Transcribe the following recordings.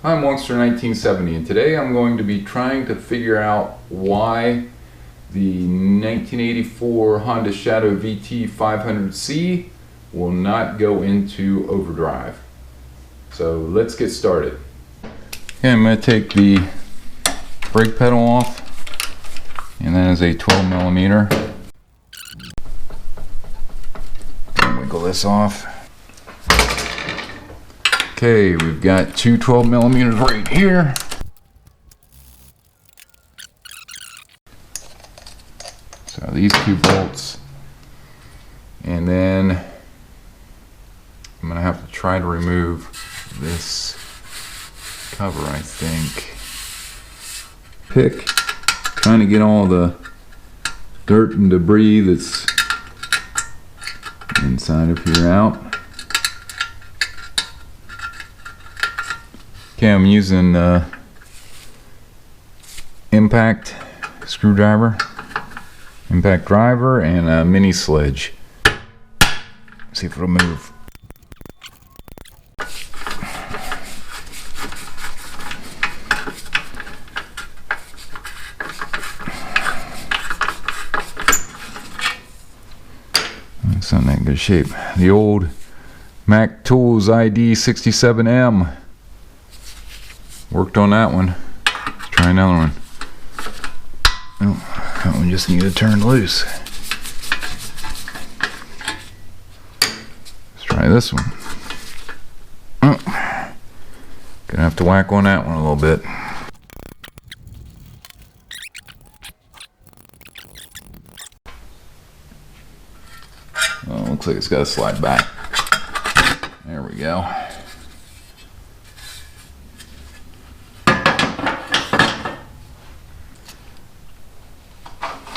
I'm Monster1970, and today I'm going to be trying to figure out why the 1984 Honda Shadow VT 500C will not go into overdrive. So let's get started. Okay, I'm going to take the brake pedal off, and that is a 12mm. Wiggle this off. Okay, we've got two 12mm right here. So these two bolts, and then I'm gonna have to try to remove this cover, I think. Trying to get all the dirt and debris that's inside of here out. Okay, I'm using impact screwdriver, impact driver, and a mini sledge. See if it'll move. It's not in that good shape. The old Mac Tools ID 67M. Worked on that one. Let's try another one. Oh, that one just needs to turn loose. Let's try this one. Oh, gonna have to whack on that one a little bit. Oh, looks like it's got to slide back. There we go.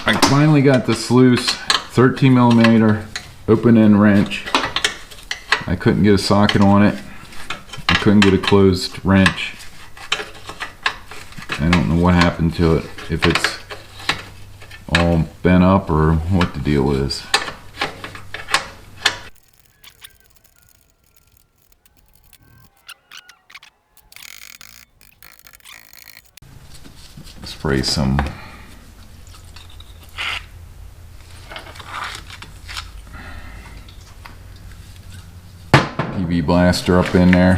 I finally got this loose. 13mm open end wrench. I couldn't get a socket on it. I couldn't get a closed wrench. I don't know what happened to it. If it's all bent up or what the deal is. Spray some PV blaster up in there.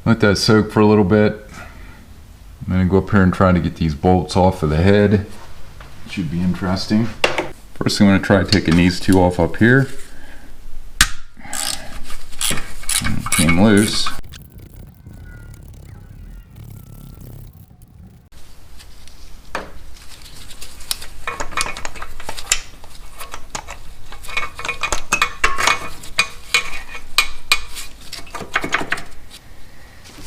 Let that soak for a little bit. I'm going to go up here and try to get these bolts off of the head. It should be interesting. First I'm going to try taking these two off up here. Came loose.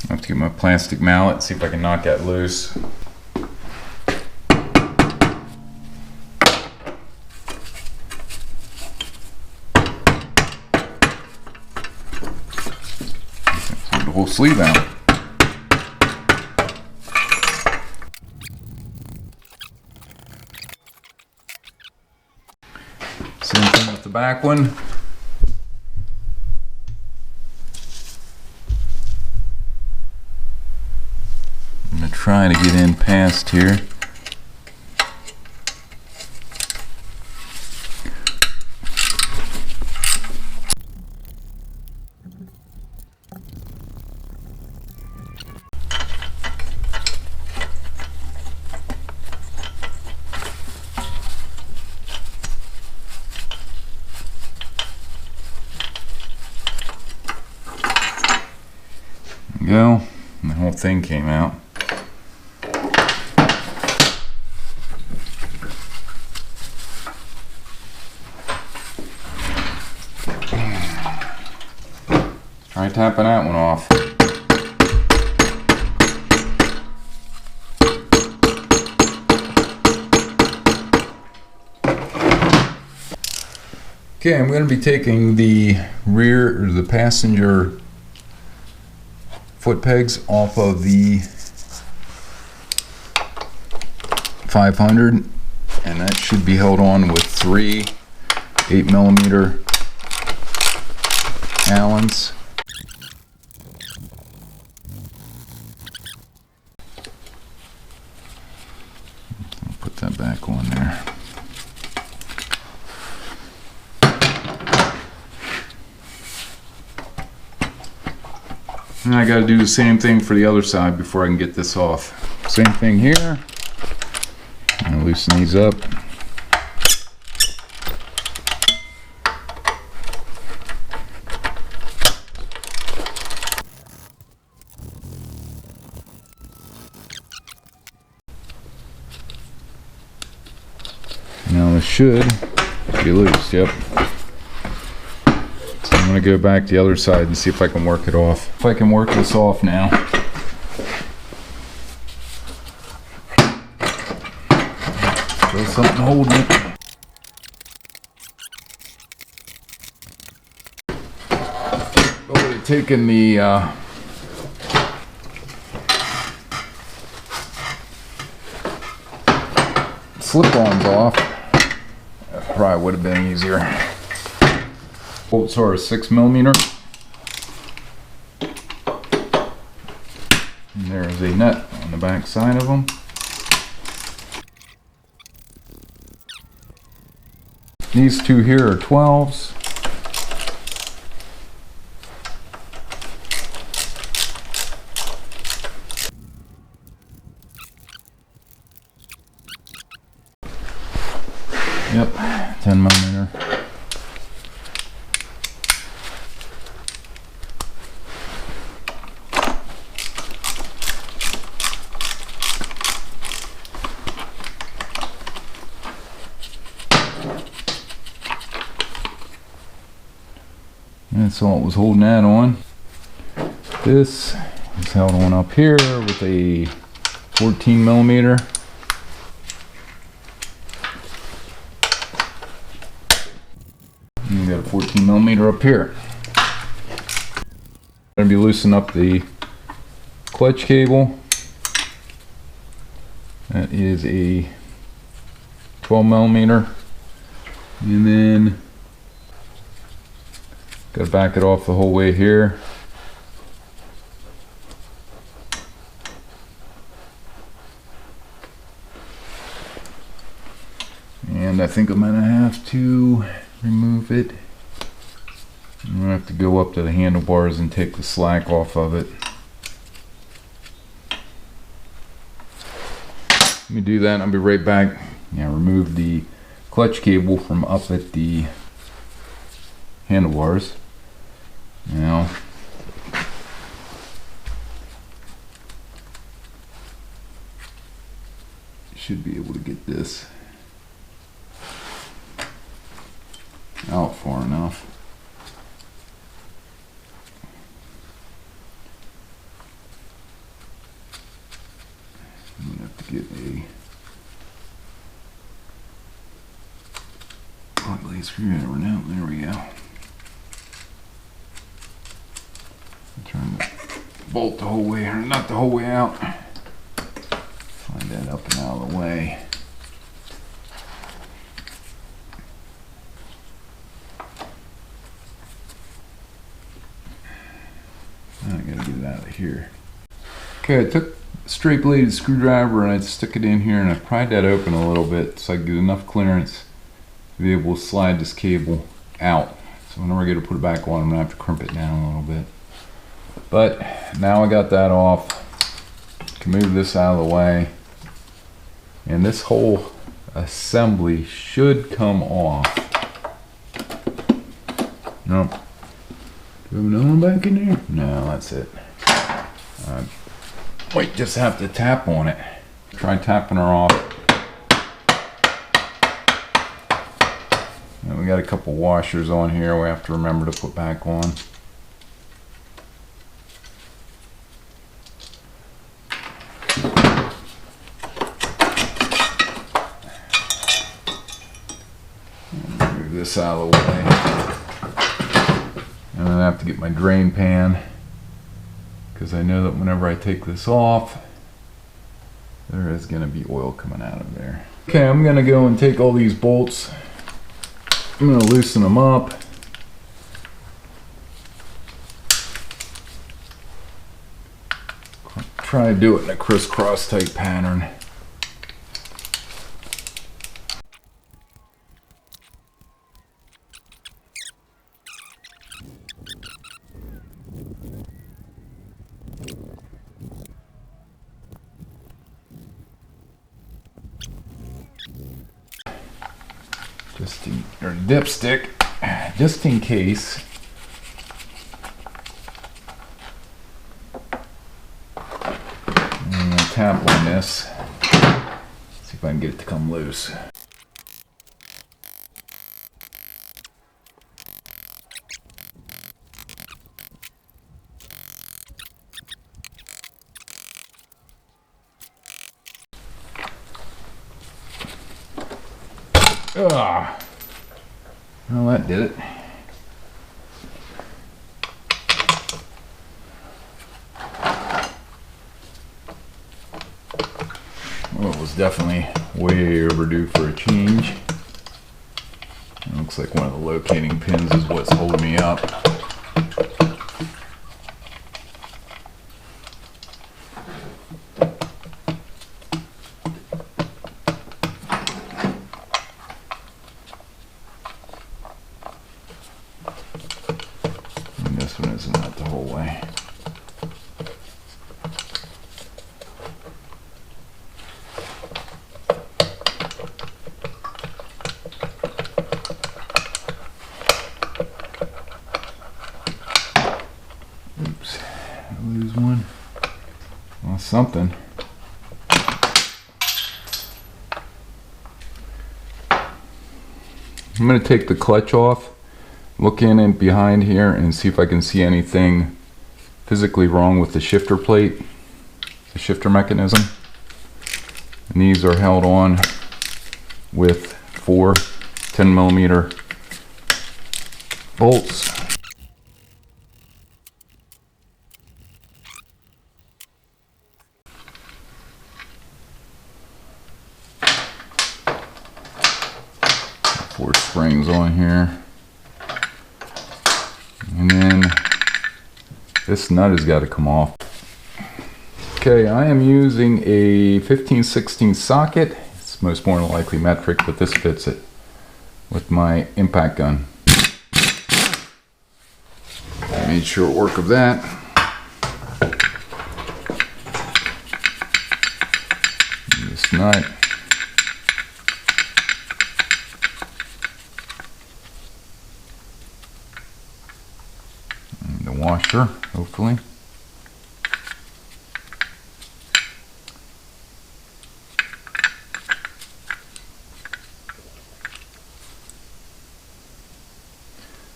I have to get my plastic mallet, see if I can knock that loose. The whole sleeve out. Same thing with the back one. I'm going to try to get in past here. There we go. And the whole thing came out. Try tapping that one off. Okay, I'm going to be taking the rear or the passenger foot pegs off of the 500, and that should be held on with 3 8mm Allens. I'll put that back on there. And I got to do the same thing for the other side before I can get this off. Same thing here. I'll loosen these up. Now this should be loose, yep. So I'm going to go back to the other side and see if I can work it off. If I can work this off now. Still something holding it. Oh, taking the slip-ons off. Probably would have been easier. Bolts are 6mm. And there's a nut on the back side of them. These two here are 12s. Yep, 10mm. That's all it was holding that on. This is held on up here with a 14mm. You got a 14mm up here. Going to be loosening up the clutch cable. That is a 12mm, and then got to back it off the whole way here. And I think I'm gonna have to remove it. I'm gonna have to go up to the handlebars and take the slack off of it. Let me do that and I'll be right back. Yeah, remove the clutch cable from up at the handlebars. Now, should be able to get this out far enough. I'm gonna have to get a hot blade screwdriver now. There we go. Turn the bolt the whole way, or not the whole way out. Find that up and out of the way. I gotta get it out of here. Okay, I took a straight bladed screwdriver and I stuck it in here and I pried that open a little bit so I get enough clearance to be able to slide this cable out. So whenever I get to put it back on, I'm gonna have to crimp it down a little bit. But now I got that off. Can move this out of the way. And this whole assembly should come off. Nope. Do we have another one back in there? No, that's it. Might just have to tap on it. Try tapping her off. And we got a couple washers on here we have to remember to put back on. Move this out of the way. And then I have to get my drain pan, because I know that whenever I take this off, there is going to be oil coming out of there. Okay, I'm going to go and take all these bolts I'm going to loosen them up. Try to do it in a crisscross type pattern. Or dipstick, just in case. I'm gonna tap on this, see if I can get it to come loose. Ah. Well, that did it. Well, it was definitely way overdue for a change. It looks like one of the locating pins is what's holding me up. This one isn't out the whole way. Oops, I lose one. Well, something. I'm going to take the clutch off, look in and behind here and see if I can see anything physically wrong with the shifter plate, the shifter mechanism. And these are held on with 4 10mm bolts. Four springs on here. And then this nut has got to come off. Okay, I am using a 15/16 socket. It's most more than likely metric, but this fits it with my impact gun. I made short work of that. This nut. And the washer, hopefully.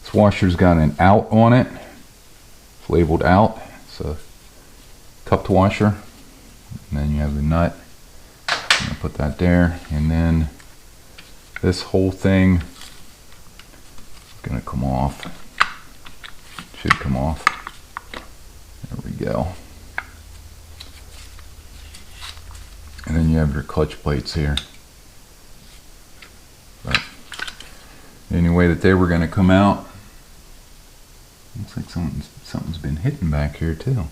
This washer's got an out on it. It's labeled out. It's a cupped washer. And then you have the nut. I'm gonna put that there. And then this whole thing is gonna come off. Should come off. There we go. And then you have your clutch plates here. But anyway, that they were gonna come out. Looks like something's been hidden back here too.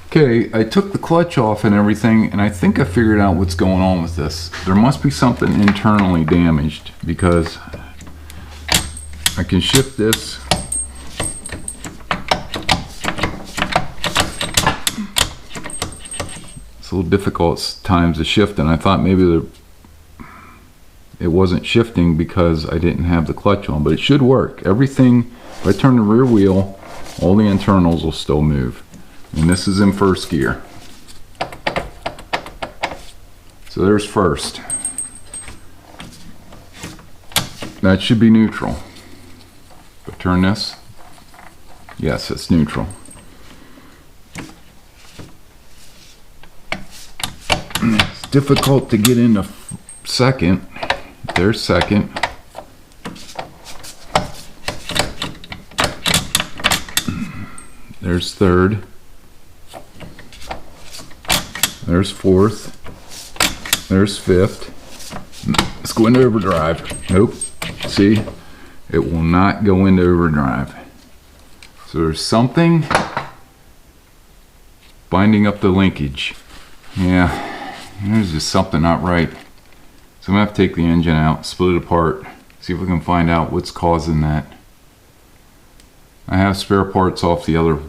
Okay, I took the clutch off and everything, and I think I figured out what's going on with this. There must be something internally damaged, because I can shift this. It's a little difficult at times to shift, and I thought maybe it wasn't shifting because I didn't have the clutch on, but it should work. Everything, if I turn the rear wheel, all the internals will still move. And this is in first gear. So there's first. That should be neutral. If I turn this, yes, it's neutral. It's difficult to get into second. There's second. There's third. There's fourth. There's fifth. Let's go into overdrive. Nope. See? it will not go into overdrive. So there's something binding up the linkage. Yeah, there's just something not right. So I'm gonna have to take the engine out, split it apart, see if we can find out what's causing that. I have spare parts off the other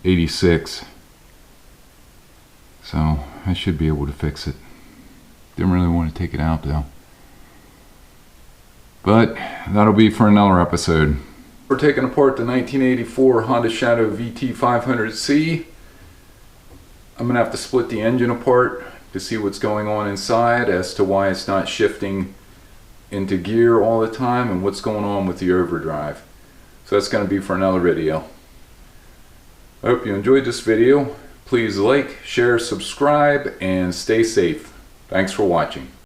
86, so I should be able to fix it. Didn't really want to take it out though. But that'll be for another episode. We're taking apart the 1984 Honda Shadow VT500C. I'm gonna have to split the engine apart to see what's going on inside as to why it's not shifting into gear all the time and what's going on with the overdrive. So that's going to be for another video. I hope you enjoyed this video. Please like, share, subscribe, and stay safe. Thanks for watching.